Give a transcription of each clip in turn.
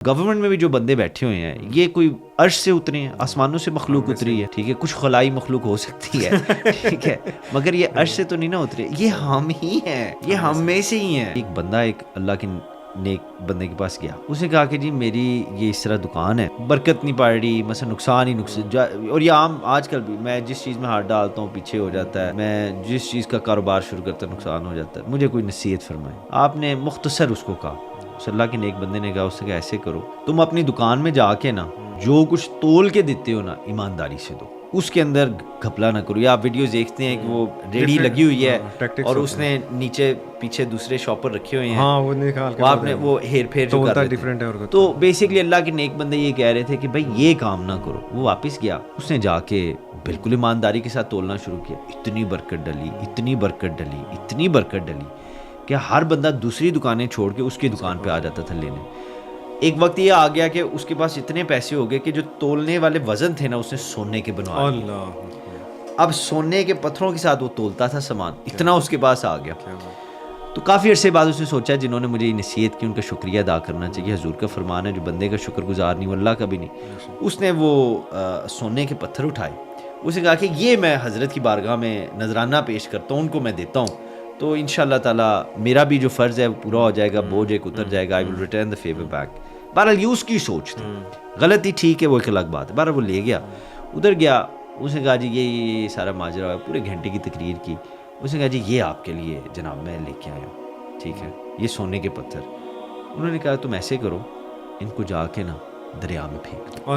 Government میں بھی جو بندے بیٹھے ہوئے ہیں یہ کوئی عرش سے اترے ہیں, آسمانوں سے مخلوق اتری ہے, ٹھیک ہے, کچھ خلائی مخلوق ہو سکتی ہے, ٹھیک ہے, مگر یہ عرش سے تو نہیں نا اترے, یہ ہم ہی ہیں, یہ ہم میں سے ہی ہیں. ایک بندہ ایک اللہ کے نیک بندے کے پاس گیا, اس نے کہا کہ جی میری یہ اس طرح دکان ہے, برکت نہیں پڑ رہی, مثلا نقصان ہی نقصان, اور یہ عام آج کل بھی میں جس چیز میں ہاتھ ڈالتا ہوں پیچھے ہو جاتا ہے, میں جس چیز کا کاروبار شروع کرتا ہوں نقصان ہو جاتا ہے, مجھے کوئی نصیحت فرمائے. آپ نے مختصر اس کو کہا, اللہ کے نیک بندے نے کہا اس سے کہ ایسے کرو, تم اپنی دکان میں جا کے نا جو کچھ تول کے دیتے ہو نا ایمانداری سے دو, اس کے اندر گھپلا نہ کرو. یا آپ ویڈیوز دیکھتے ہیں کہ وہ ریڈی لگی ہوئی ہے اور اس نے نیچے پیچھے دوسرے شاپر رکھے ہوئے ہیں, وہ آپ نے وہ ہیر پھیر جو کر رہے تھے. تو بیسکلی اللہ کے نیک بندے یہ کہہ رہے تھے کہ بھائی یہ کام نہ کرو. وہ واپس گیا, اس نے جا کے بالکل ایمانداری کے ساتھ تولنا شروع کیا. اتنی برکت ڈلی, اتنی برکت ڈلی, اتنی برکت ڈلی کہ ہر بندہ دوسری دکانیں چھوڑ کے اس کی دکان پہ آ جاتا تھا لینے. ایک وقت یہ آ گیا کہ اس کے پاس اتنے پیسے ہو گئے کہ جو تولنے والے وزن تھے نا اس نے سونے کے بنوا لیے. اب سونے کے پتھروں کے ساتھ وہ تولتا تھا سامان, اتنا اس کے پاس آ گیا. تو کافی عرصے بعد اس نے سوچا جنہوں نے مجھے یہ نصیحت کی ان کا شکریہ ادا کرنا چاہیے. حضور کا فرمان ہے جو بندے کا شکر گزار نہیں وہ اللہ کا بھی نہیں. اس نے وہ سونے کے پتھر اٹھائے, اس نے کہا کہ یہ میں حضرت کی بارگاہ میں نذرانہ پیش کرتا ہوں, ان کو میں دیتا ہوں, تو انشاءاللہ تعالیٰ میرا بھی جو فرض ہے وہ پورا ہو جائے گا, بوجھ ایک اتر جائے گا. I will return the favour back. بہرحال یہ اس کی سوچ تھی, غلطی ٹھیک ہے وہ ایک الگ بات ہے. بہرحال وہ لے گیا, ادھر گیا, اس نے کہا جی یہ سارا ماجرا, پورے گھنٹے کی تقریر کی. اس نے کہا جی یہ آپ کے لیے جناب میں لے کے آیا ہوں, ٹھیک ہے, یہ سونے کے پتھر. انہوں نے کہا تم ایسے کرو, ان کو جا کے نا دریا میں پھینک دو.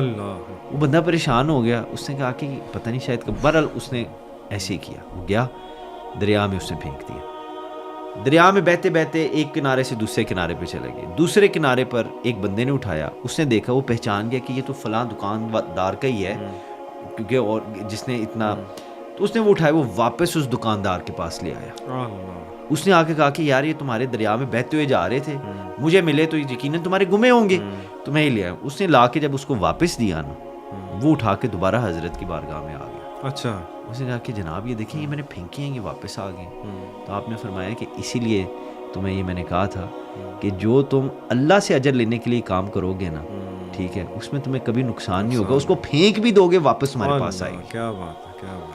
وہ بندہ پریشان ہو گیا, اس نے کہا کہ پتہ نہیں شاید کب. بہرحال اس نے ایسے ہی کیا, وہ گیا دریا میں, اس نے پھینک دیا. دریا میں بہتے بہتے ایک کنارے سے دوسرے کنارے پہ چلے گئے. دوسرے کنارے پر ایک بندے نے اٹھایا, اس نے دیکھا, وہ پہچان گیا کہ یہ تو فلاں دکاندار کا ہی ہے, کیونکہ اور جس نے اتنا, تو اس نے وہ اٹھایا, وہ واپس اس دکاندار کے پاس لے آیا. اس نے آ کے کہا کہ یار یہ تمہارے دریا میں بہتے ہوئے جا رہے تھے, مجھے ملے تو یقیناً تمہارے گمے ہوں گے, تو میں ہی لے آیا. اس نے لا کے جب اس کو واپس دیا نا, وہ اٹھا کے دوبارہ حضرت کی بارگاہ میں آ گیا. اچھا, اس نے کہا کہ جناب یہ دیکھیں یہ میں نے پھینکی ہیں, یہ واپس آ گئے. تو آپ نے فرمایا کہ اسی لیے تمہیں یہ میں نے کہا تھا کہ جو تم اللہ سے اجر لینے کے لیے کام کرو گے نا, ٹھیک ہے, اس میں تمہیں کبھی نقصان نہیں ہوگا. اس کو پھینک بھی دو گے واپس ہمارے پاس آئے گی. کیا بات ہے, کیا بات.